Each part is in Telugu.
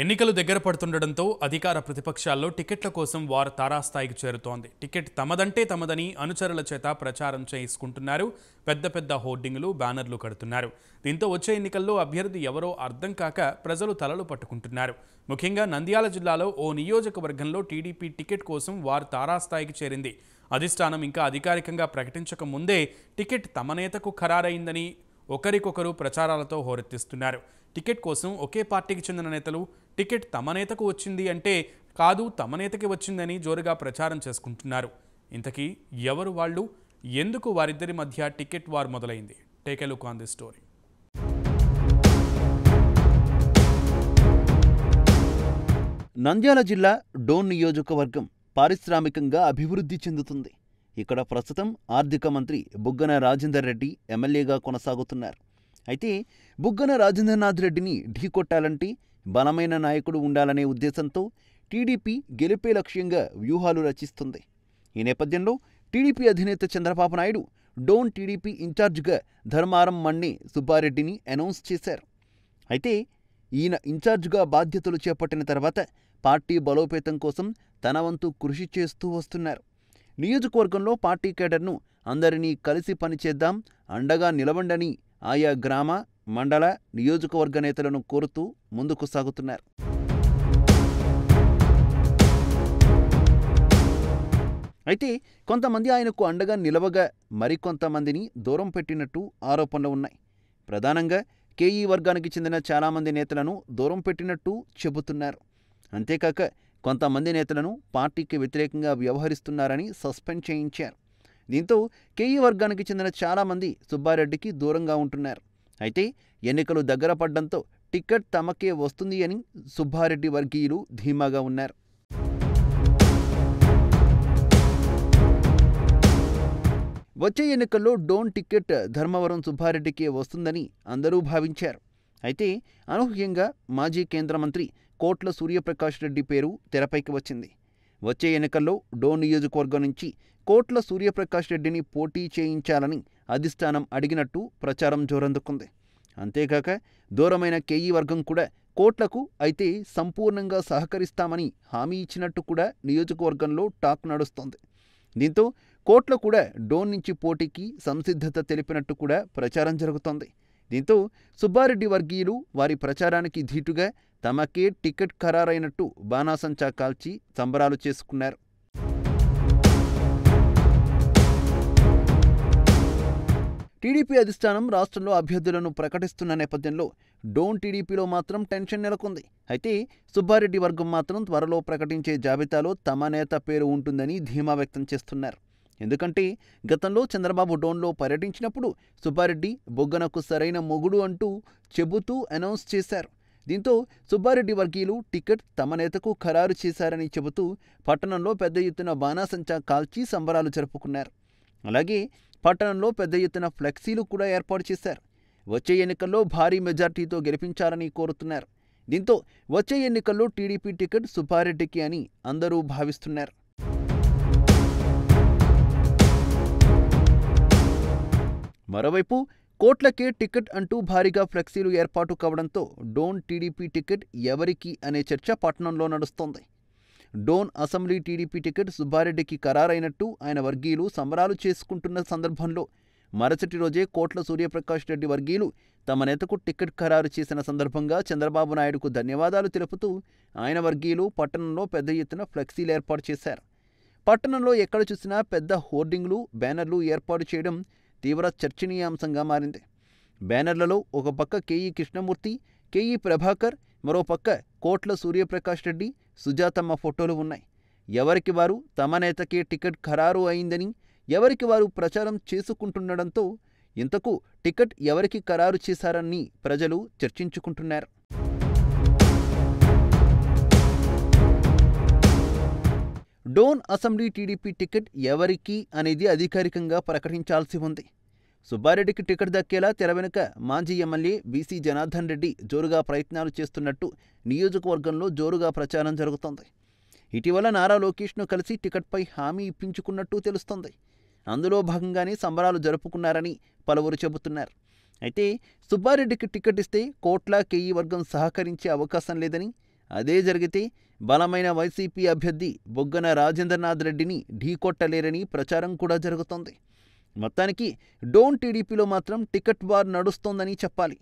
ఎన్నికలు దగ్గర పడుతుండటంతో అధికార ప్రతిపక్షాల్లో టికెట్ల కోసం వారు తారాస్థాయికి చేరుతోంది. టికెట్ తమదంటే తమదని అనుచరుల చేత ప్రచారం చేసుకుంటున్నారు. పెద్ద పెద్ద హోర్డింగులు, బ్యానర్లు కడుతున్నారు. దీంతో వచ్చే ఎన్నికల్లో అభ్యర్థి ఎవరో అర్థం కాక ప్రజలు తలలు పట్టుకుంటున్నారు. ముఖ్యంగా నంద్యాల జిల్లాలో ఓ నియోజకవర్గంలో టీడీపీ టికెట్ కోసం వారు తారాస్థాయికి చేరింది. అధిష్టానం ఇంకా అధికారికంగా ప్రకటించక ముందే టికెట్ తమ నేతకు ఖరారైందని ఒకరికొకరు ప్రచారాలతో హోరెత్తిస్తున్నారు. టికెట్ కోసం ఒకే పార్టీకి చెందిన నేతలు టికెట్ తమ నేతకు వచ్చింది అంటే కాదు తమ నేతకి వచ్చిందని జోరుగా ప్రచారం చేసుకుంటున్నారు. ఇంతకీ ఎవరు వాళ్ళు, ఎందుకు వారిద్దరి మధ్య టికెట్ వార్ మొదలైంది? Take a look on this story. Nandyal జిల్లా డోన్ నియోజకవర్గం పారిశ్రామికంగా అభివృద్ధి చెందుతుంది. ఇక్కడ ప్రస్తుతం ఆర్థిక మంత్రి బుగ్గన రాజేందర్ రెడ్డి ఎమ్మెల్యేగా కొనసాగుతున్నారు. అయితే బుగ్గన రాజేంద్రనాథ్ రెడ్డిని ఢీకొట్టాలంటే బలమైన నాయకుడు ఉండాలనే ఉద్దేశంతో టీడీపీ గెలిపే లక్ష్యంగా వ్యూహాలు రచిస్తుంది. ఈ నేపథ్యంలో టీడీపీ అధినేత చంద్రబాబు నాయుడు డోన్ టీడీపీ ఇన్ఛార్జిగా ధర్మారం మన్నే సుబ్బారెడ్డిని అనౌన్స్ చేశారు. అయితే ఈయన ఇన్ఛార్జిగా బాధ్యతలు చేపట్టిన తర్వాత పార్టీ బలోపేతం కోసం తన వంతు కృషి చేస్తూ వస్తున్నారు. నియోజకవర్గంలో పార్టీ కేడర్ను అందరినీ కలిసి పనిచేద్దాం, అండగా నిలవండని ఆయా గ్రామ, మండల, నియోజకవర్గ నేతలను కోరుతూ ముందుకు సాగుతున్నారు. అయితే కొంతమంది ఆయనకు అండగా నిలవగా మరికొంతమందిని దూరం పెట్టినట్టు ఆరోపణలు ఉన్నాయి. ప్రధానంగా కేఈ వర్గానికి చెందిన చాలామంది నేతలను దూరం పెట్టినట్టు చెబుతున్నారు. అంతేకాక కొంతమంది నేతలను పార్టీకి వ్యతిరేకంగా వ్యవహరిస్తున్నారని సస్పెండ్ చేయించారు. దీంతో కేఈ వర్గానికి చెందిన చాలామంది సుబ్బారెడ్డికి దూరంగా ఉంటున్నారు. అయితే ఎన్నికలు దగ్గర పడ్డంతో టికెట్ తమకే వస్తుంది అని సుబ్బారెడ్డి వర్గీయులు ధీమాగా ఉన్నారు. వచ్చే ఎన్నికల్లో డోన్ టికెట్ ధర్మవరం సుబ్బారెడ్డికే వస్తుందని అందరూ భావించారు. అయితే అనూహ్యంగా మాజీ కేంద్ర మంత్రి కోట్ల సూర్యప్రకాష్ రెడ్డి పేరు తెరపైకి వచ్చింది. వచ్చే ఎన్నికల్లో డోన్ నియోజకవర్గం నుంచి కోట్ల సూర్యప్రకాష్ రెడ్డిని పోటీ చేయించాలని అధిష్టానం అడిగినట్టు ప్రచారం జోరందుకుంది. అంతేకాక దూరమైన కేఈ వర్గం కూడా కోట్లకు అయితే సంపూర్ణంగా సహకరిస్తామని హామీ ఇచ్చినట్టు కూడా నియోజకవర్గంలో టాక్ నడుస్తోంది. దీంతో కోట్ల కూడా డోన్ నుంచి పోటీకి సంసిద్ధత తెలిపినట్టు కూడా ప్రచారం జరుగుతోంది. దీంతో సుబ్బారెడ్డి వర్గీయులు వారి ప్రచారానికి ధీటుగా తమకే టికెట్ ఖరారైనట్టు బాణాసంచా కాల్చి సంబరాలు చేసుకున్నారు. టీడీపీ అధిష్టానం రాష్ట్రంలో అభ్యర్థులను ప్రకటిస్తున్న నేపథ్యంలో డోన్ టీడీపీలో మాత్రం టెన్షన్ నెలకొంది. అయితే సుబ్బారెడ్డి వర్గం మాత్రం త్వరలో ప్రకటించే జాబితాలో తమ నేత పేరు ఉంటుందని ధీమా వ్యక్తం చేస్తున్నారు. ఎందుకంటే గతంలో చంద్రబాబు డోన్లో పర్యటించినప్పుడు సుబ్బారెడ్డి బొగ్గనకు సరైన మొగుడు అంటూ చెబుతూ అనౌన్స్ చేశారు. దీంతో సుబ్బారెడ్డి వర్గీయులు టికెట్ తమ నేతకు ఖరారు చేశారని చెబుతూ పట్టణంలో పెద్ద ఎత్తున బాణాసంచా కాల్చి సంబరాలు జరుపుకున్నారు. అలాగే పట్టణంలో పెద్ద ఎత్తున ఫ్లెక్సీలు కూడా ఏర్పాటు చేశారు. వచ్చే ఎన్నికల్లో భారీ మెజార్టీతో గెలిపించాలని కోరుతున్నారు. దీంతో వచ్చే ఎన్నికల్లో టీడీపీ టికెట్ సుబ్బారెడ్డికి అని అందరూ భావిస్తున్నారు. మరోవైపు కోట్లకే టికెట్ అంటూ భారీగా ఫ్లెక్సీలు ఏర్పాటు కావడంతో డోన్ టీడీపీ టికెట్ ఎవరికి అనే చర్చ పట్టణంలో నడుస్తోంది. డోన్ అసెంబ్లీ టీడీపీ టికెట్ సుబ్బారెడ్డికి ఖరారైనట్టు ఆయన వర్గీయులు సంబరాలు చేసుకుంటున్న సందర్భంలో మరుసటి రోజే కోట్ల సూర్యప్రకాష్ రెడ్డి వర్గీయులు తమ నేతకు టికెట్ ఖరారు చేసిన సందర్భంగా చంద్రబాబు నాయుడుకు ధన్యవాదాలు తెలుపుతూ ఆయన వర్గీయులు పట్టణంలో పెద్ద ఎత్తున ఫ్లెక్సీలు ఏర్పాటు చేశారు. పట్టణంలో ఎక్కడ చూసినా పెద్ద హోర్డింగ్లు, బ్యానర్లు ఏర్పాటు చేయడం తీవ్ర చర్చనీయాంశంగా మారింది. బ్యానర్లలో ఒక పక్క కేఈ కృష్ణమూర్తి, కేఈ ప్రభాకర్, మరోపక్క కోట్ల సూర్యప్రకాష్ రెడ్డి, సుజాతమ్మ ఫోటోలు ఉన్నాయి. ఎవరికి వారు తమ నేతకే టికెట్ ఖరారు అయిందని ఎవరికి వారు ప్రచారం చేసుకుంటుండడంతో ఇంతకు టికెట్ ఎవరికి ఖరారు చేశారని ప్రజలు చర్చించుకుంటున్నారు. డోన్ అసెంబ్లీ టీడీపీ టికెట్ ఎవరికి అనేది అధికారికంగా ప్రకటించాల్సి ఉంది. సుబ్బారెడ్డికి టికెట్ దక్కేలా తెర వెనుక మాజీ ఎమ్మెల్యే బీసీ జనార్దన్ రెడ్డి జోరుగా ప్రయత్నాలు చేస్తున్నట్టు నియోజకవర్గంలో జోరుగా ప్రచారం జరుగుతోంది. ఇటీవల నారా లోకేష్ను కలిసి టికెట్పై హామీ ఇప్పించుకున్నట్టు తెలుస్తోంది. అందులో భాగంగానే సంబరాలు జరుపుకున్నారని పలువురు చెబుతున్నారు. అయితే సుబ్బారెడ్డికి టికెట్ ఇస్తే కోట్ల కేఈ వర్గం సహకరించే అవకాశం లేదని, అదే జరిగితే బలమైన వైసీపీ అభ్యర్థి బొగ్గన రాజేంద్రనాథ్ రెడ్డిని ఢీకొట్టలేరని ప్రచారం కూడా జరుగుతోంది. మొత్తానికి డోన్ టీడీపీలో మాత్రం టికెట్ వార్ నడుస్తోందని చెప్పాలి.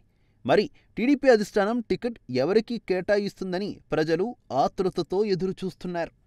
మరి టీడీపీ అధిష్టానం టికెట్ ఎవరికి కేటాయిస్తుందని ప్రజలు ఆతృతతో ఎదురుచూస్తున్నారు.